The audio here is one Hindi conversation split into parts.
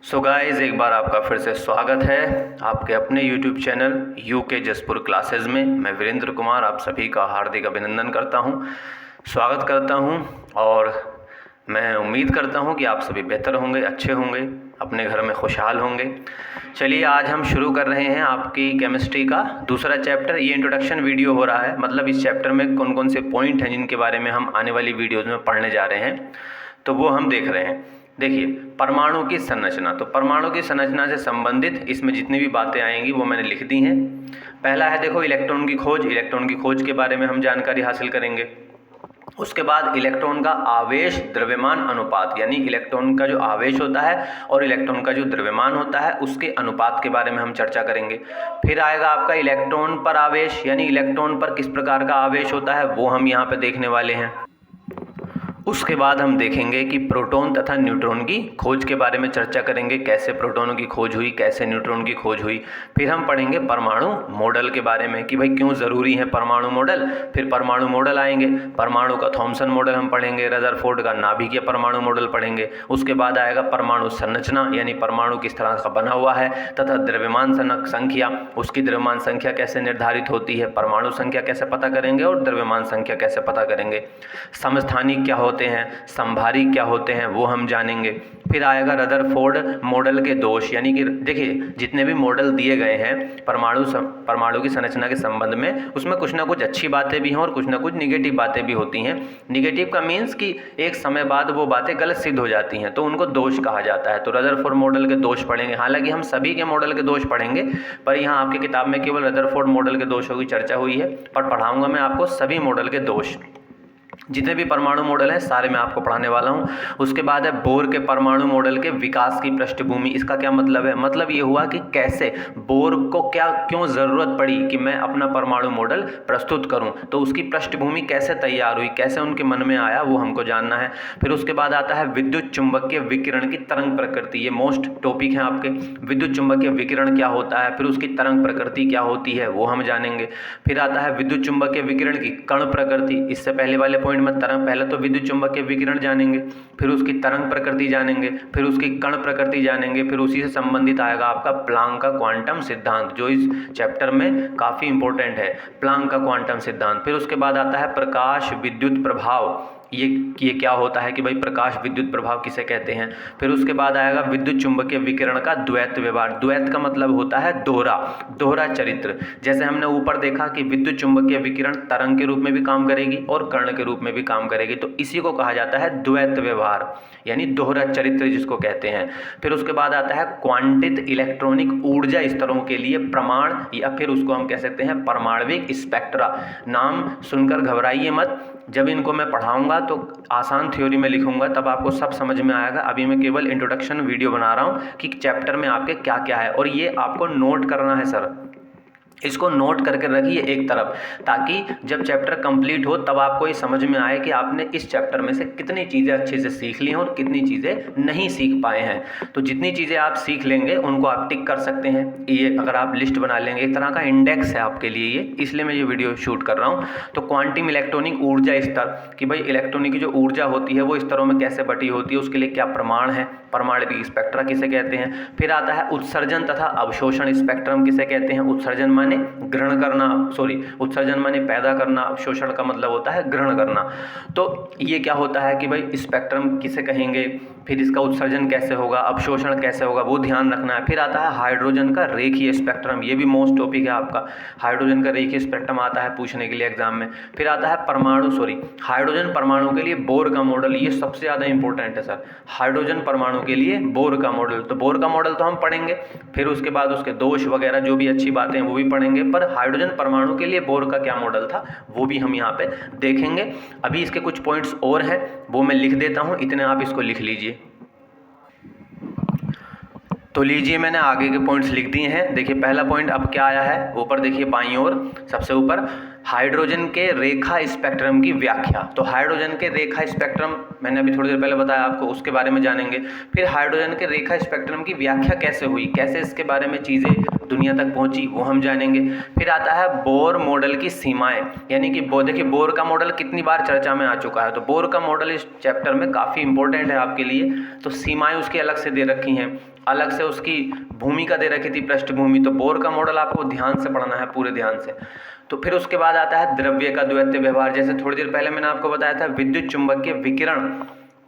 सो गाइस, एक बार आपका फिर से स्वागत है आपके अपने YouTube channel UK Jaspur classes में। मैं वीरेंद्र कुमार आप सभी का हार्दिक अभिनंदन करता हूं, स्वागत करता हूं और मैं उम्मीद करता हूं कि आप सभी बेहतर होंगे, अच्छे होंगे, अपने घर में खुशहाल होंगे। चलिए, आज हम शुरू कर रहे हैं आपकी केमिस्ट्री का दूसरा चैप्टर। ये इंट्रोडक्शन वीडियो हो रहा है, मतलब इस चैप्टर में कौन कौन से पॉइंट हैं जिनके बारे में हम आने वाली वीडियोज़ में पढ़ने जा रहे हैं, तो वो हम देख रहे हैं। देखिए, परमाणु की संरचना। तो परमाणु की संरचना से संबंधित इसमें जितनी भी बातें आएंगी वो मैंने लिख दी हैं। पहला है, देखो, इलेक्ट्रॉन की खोज। इलेक्ट्रॉन की खोज के बारे में हम जानकारी हासिल करेंगे। उसके बाद इलेक्ट्रॉन का आवेश द्रव्यमान अनुपात, यानी इलेक्ट्रॉन का जो आवेश होता है और इलेक्ट्रॉन का जो द्रव्यमान होता है उसके अनुपात के बारे में हम चर्चा करेंगे। फिर आएगा आपका इलेक्ट्रॉन पर आवेश, यानी इलेक्ट्रॉन पर किस प्रकार का आवेश होता है वो हम यहाँ पे देखने वाले हैं। उसके बाद हम देखेंगे कि प्रोटॉन तथा न्यूट्रॉन की खोज के बारे में चर्चा करेंगे, कैसे प्रोटॉनों की खोज हुई, कैसे न्यूट्रॉन की खोज हुई। फिर हम पढ़ेंगे परमाणु मॉडल के बारे में कि भाई क्यों ज़रूरी है परमाणु मॉडल। फिर परमाणु मॉडल आएंगे, परमाणु का थॉमसन मॉडल हम पढ़ेंगे, रदरफोर्ड का नाभिकीय परमाणु मॉडल पढ़ेंगे। उसके बाद आएगा परमाणु संरचना, यानी परमाणु किस तरह का बना हुआ है, तथा द्रव्यमान संख्या, उसकी द्रव्यमान संख्या कैसे निर्धारित होती है, परमाणु संख्या कैसे पता करेंगे और द्रव्यमान संख्या कैसे पता करेंगे। समस्थानिक क्या होते हैं, संभारी क्या होते हैं वो हम जानेंगे। फिर आएगा रदरफोर्ड मॉडल के दोष, यानी कि देखिए जितने भी मॉडल दिए गए हैं परमाणु की संरचना के संबंध में, उसमें कुछ ना कुछ अच्छी बातें भी हैं और कुछ ना कुछ निगेटिव बातें भी होती हैं। निगेटिव का मीन्स कि एक समय बाद वो बातें गलत सिद्ध हो जाती हैं, तो उनको दोष कहा जाता है। तो रदरफोर्ड मॉडल के दोष पढ़ेंगे। हालांकि हम सभी के मॉडल के दोष पढ़ेंगे, पर यहाँ आपकी किताब में केवल रदरफोर्ड मॉडल के दोषों की चर्चा हुई है, पर पढ़ाऊंगा मैं आपको सभी मॉडल के दोष। जितने भी परमाणु मॉडल हैं सारे मैं आपको पढ़ाने वाला हूं। उसके बाद है बोर के परमाणु मॉडल के विकास की पृष्ठभूमि। इसका क्या मतलब है? मतलब ये हुआ कि कैसे बोर को क्यों ज़रूरत पड़ी कि मैं अपना परमाणु मॉडल प्रस्तुत करूं, तो उसकी पृष्ठभूमि कैसे तैयार हुई, कैसे उनके मन में आया, वो हमको जानना है। फिर उसके बाद आता है विद्युत चुंबकीय विकिरण की तरंग प्रकृति। ये मोस्ट टॉपिक है आपके। विद्युत चुंबकीय विकिरण क्या होता है, फिर उसकी तरंग प्रकृति क्या होती है वो हम जानेंगे। फिर आता है विद्युत चुंबकीय विकिरण की कण प्रकृति। इससे पहले वाले पॉइंट में पहले तो विद्युत चुंबकीय विकिरण जानेंगे, फिर उसकी तरंग प्रकृति जानेंगे, फिर उसकी कण प्रकृति जानेंगे, फिर उसी से संबंधित आएगा आपका प्लांक का क्वांटम सिद्धांत, जो इस चैप्टर में काफी इंपॉर्टेंट है, प्लांक का क्वांटम सिद्धांत। फिर उसके बाद आता है प्रकाश विद्युत प्रभाव। ये क्या होता है कि भाई प्रकाश विद्युत प्रभाव किसे कहते हैं। फिर उसके बाद आएगा विद्युत चुंबकीय विकिरण का द्वैत व्यवहार। द्वैत का मतलब होता है दोहरा चरित्र। जैसे हमने ऊपर देखा कि विद्युत चुंबकीय विकिरण तरंग के रूप में भी काम करेगी और कण के रूप में भी काम करेगी, तो इसी को कहा जाता है द्वैत व्यवहार, यानी दोहरा चरित्र जिसको कहते हैं। फिर उसके बाद आता है क्वांटित इलेक्ट्रॉनिक ऊर्जा स्तरों के लिए प्रमाण, या फिर उसको हम कह सकते हैं परमाणविक स्पेक्ट्रा। नाम सुनकर घबराइए मत, जब इनको मैं पढ़ाऊंगा तो आसान थ्योरी में लिखूंगा, तब आपको सब समझ में आएगा। अभी मैं केवल इंट्रोडक्शन वीडियो बना रहा हूं कि चैप्टर में आपके क्या क्या है, और ये आपको नोट करना है सर। इसको नोट करके रखिए एक तरफ, ताकि जब चैप्टर कंप्लीट हो तब आपको ये समझ में आए कि आपने इस चैप्टर में से कितनी चीज़ें अच्छे से सीख ली हैं और कितनी चीज़ें नहीं सीख पाए हैं। तो जितनी चीज़ें आप सीख लेंगे उनको आप टिक कर सकते हैं। ये अगर आप लिस्ट बना लेंगे, एक तरह का इंडेक्स है आपके लिए ये, इसलिए मैं ये वीडियो शूट कर रहा हूँ। तो क्वांटम इलेक्ट्रॉनिक ऊर्जा स्तर, कि भाई इलेक्ट्रॉनिक की जो ऊर्जा होती है वो स्तरों में कैसे बटी होती है, उसके लिए क्या प्रमाण है, परमाणविक स्पेक्ट्रा किसे कहते हैं। फिर आता है उत्सर्जन तथा अवशोषण स्पेक्ट्रम किसे कहते हैं। उत्सर्जन माने ग्रहण करना, उत्सर्जन माने पैदा करना, अवशोषण का मतलब होता है ग्रहण करना। तो ये क्या होता है कि भाई स्पेक्ट्रम किसे कहेंगे, फिर इसका उत्सर्जन कैसे होगा, अवशोषण कैसे होगा, वो ध्यान रखना है। फिर आता है हाइड्रोजन का रेखीय स्पेक्ट्रम। ये भी मोस्ट टॉपिक है आपका, हाइड्रोजन का रेखीय स्पेक्ट्रम आता है पूछने के लिए एग्जाम में। फिर आता है हाइड्रोजन परमाणु के लिए बोर का मॉडल। ये सबसे ज़्यादा इंपॉर्टेंट है सर, हाइड्रोजन परमाणु के लिए बोर का मॉडल। तो बोर का मॉडल तो हम पढ़ेंगे, फिर उसके बाद उसके दोष वगैरह जो भी अच्छी बातें हैं वो भी पढ़ेंगे, पर हाइड्रोजन परमाणु के लिए बोर का क्या मॉडल था वो भी हम यहाँ पे देखेंगे। अभी इसके कुछ पॉइंट्स और हैं वो मैं लिख देता हूँ, इतने आप इसको लिख लीजिए। तो लीजिए, मैंने आगे के पॉइंट्स लिख दिए हैं। देखिए पहला पॉइंट अब क्या आया है, ऊपर देखिए बाईं ओर सबसे ऊपर, हाइड्रोजन के रेखा स्पेक्ट्रम की व्याख्या। तो हाइड्रोजन के रेखा स्पेक्ट्रम मैंने अभी थोड़ी देर पहले बताया आपको, उसके बारे में जानेंगे। फिर हाइड्रोजन के रेखा स्पेक्ट्रम की व्याख्या कैसे हुई, कैसे इसके बारे में चीज़ें दुनिया तक पहुंची वो हम जानेंगे। फिर आता है बोर मॉडल की सीमाएं, यानी कि देखिए बोर का मॉडल कितनी बार चर्चा में आ चुका है, तो बोर का मॉडल इस चैप्टर में काफ़ी इंपॉर्टेंट है आपके लिए। तो सीमाएं उसकी अलग से दे रखी हैं, अलग से उसकी भूमिका दे रखी थी, पृष्ठभूमि। तो बोर का मॉडल आपको ध्यान से पढ़ना है, पूरे ध्यान से। तो फिर उसके बाद आता है द्रव्य का द्वैत व्यवहार। जैसे थोड़ी देर पहले मैंने आपको बताया था विद्युत चुंबकीय विकिरण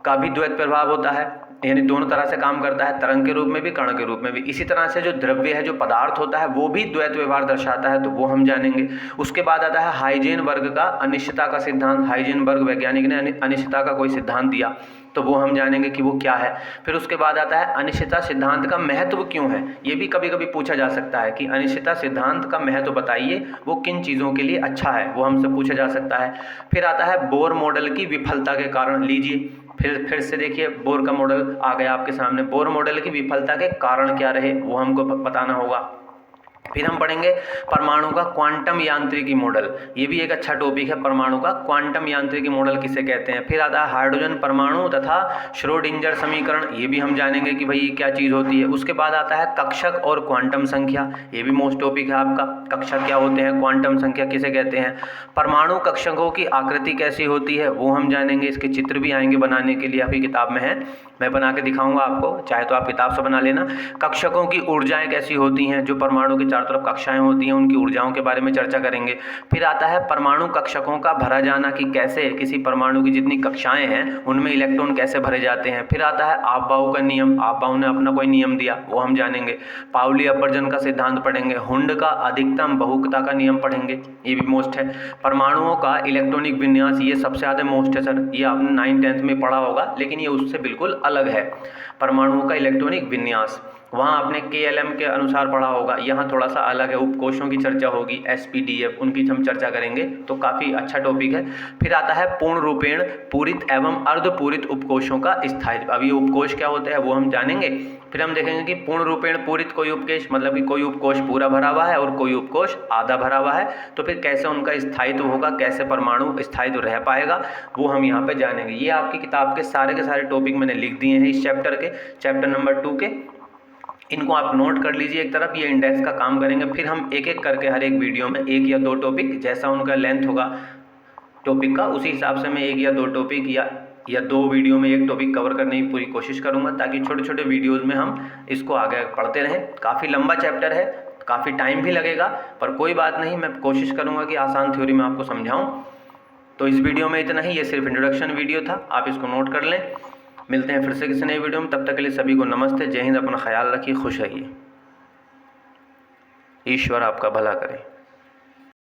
का भी द्वैत प्रभाव होता है, यानी दोनों तरह से काम करता है, तरंग के रूप में भी, कण के रूप में भी। इसी तरह से जो द्रव्य है, जो पदार्थ होता है, वो भी द्वैत व्यवहार दर्शाता है, तो वो हम जानेंगे। उसके बाद आता है हाइजेनबर्ग का अनिश्चितता का सिद्धांत। हाइजेनबर्ग वैज्ञानिक ने अनिश्चितता का कोई सिद्धांत दिया, तो वो हम जानेंगे कि वो क्या है। फिर उसके बाद आता है अनिश्चितता सिद्धांत का महत्व क्यों है। ये भी कभी कभी पूछा जा सकता है कि अनिश्चितता सिद्धांत का महत्व बताइए, वो किन चीज़ों के लिए अच्छा है, वो हमसे पूछा जा सकता है। फिर आता है बोर मॉडल की विफलता के कारण। लीजिए फिर से देखिए, बोर का मॉडल आ गया आपके सामने। बोर मॉडल की विफलता के कारण क्या रहे वो हमको बताना होगा। फिर हम पढ़ेंगे परमाणु का क्वांटम यांत्रिकी मॉडल। ये भी एक अच्छा टॉपिक है, परमाणु का क्वांटम यांत्रिकी मॉडल किसे कहते हैं। फिर आता है हाइड्रोजन परमाणु तथा श्रोडिंगर समीकरण। ये भी हम जानेंगे कि भाई क्या चीज़ होती है। उसके बाद आता है कक्षक और क्वांटम संख्या। ये भी मोस्ट टॉपिक है आपका। कक्षक क्या होते हैं, क्वांटम संख्या किसे कहते हैं, परमाणु कक्षकों की आकृति कैसी होती है वो हम जानेंगे। इसके चित्र भी आएंगे बनाने के लिए, आपकी किताब में है, मैं बना के दिखाऊंगा आपको, चाहे तो आप किताब से बना लेना। कक्षकों की ऊर्जाएं कैसी होती हैं, जो परमाणु के चारों तरफ कक्षाएं होती हैं उनकी ऊर्जाओं के बारे में चर्चा करेंगे। फिर आता है परमाणु कक्षकों का भरा जाना, कि कैसे किसी परमाणु की जितनी कक्षाएं हैं उनमें इलेक्ट्रॉन कैसे भरे जाते हैं। फिर आता है आपबाऊ का नियम, आपबाऊ ने अपना कोई नियम दिया वो हम जानेंगे। पाउली अपवर्जन का सिद्धांत पढ़ेंगे। हुंड का अधिकतम बहुकता का नियम पढ़ेंगे, ये भी मोस्ट है। परमाणुओं का इलेक्ट्रॉनिक विन्यास, ये सबसे ज़्यादा मोस्ट है सर, ये आपने 9th-10th में पढ़ा होगा, लेकिन ये उससे बिल्कुल अलग है। परमाणुओं का इलेक्ट्रॉनिक विन्यास वहाँ आपने KLM के अनुसार पढ़ा होगा, यहाँ थोड़ा सा अलग है। उपकोषों की चर्चा होगी, SPDF, उनकी हम चर्चा करेंगे, तो काफ़ी अच्छा टॉपिक है। फिर आता है पूर्ण रूपेण पूरित एवं अर्धपूरित उपकोषों का स्थायित्व। अब ये उपकोष क्या होते हैं वो हम जानेंगे। फिर हम देखेंगे कि पूर्ण रूपेण पूरित कोई उपकोष, मतलब कि कोई उपकोष पूरा भरा हुआ है और कोई उपकोष आधा भरा हुआ है, तो फिर कैसे उनका स्थायित्व होगा, कैसे परमाणु स्थायित्व रह पाएगा, वो हम यहाँ पे जानेंगे। ये आपकी किताब के सारे टॉपिक मैंने लिख दिए हैं इस चैप्टर के, चैप्टर नंबर 2 के। इनको आप नोट कर लीजिए एक तरफ, ये इंडेक्स का काम करेंगे। फिर हम एक एक करके हर एक वीडियो में 1 या 2 टॉपिक, जैसा उनका लेंथ होगा टॉपिक का, उसी हिसाब से मैं 1 या 2 टॉपिक या 2 वीडियो में 1 टॉपिक कवर करने की पूरी कोशिश करूंगा, ताकि छोटे छोटे वीडियोज़ में हम इसको आगे पढ़ते रहें। काफ़ी लंबा चैप्टर है, काफ़ी टाइम भी लगेगा, पर कोई बात नहीं, मैं कोशिश करूँगा कि आसान थ्योरी में आपको समझाऊँ। तो इस वीडियो में इतना ही, ये सिर्फ इंट्रोडक्शन वीडियो था, आप इसको नोट कर लें। मिलते हैं फिर से किसी नए वीडियो में, तब तक के लिए सभी को नमस्ते, जय हिंद, अपना ख्याल रखिए, खुश रहिए, ईश्वर आपका भला करे।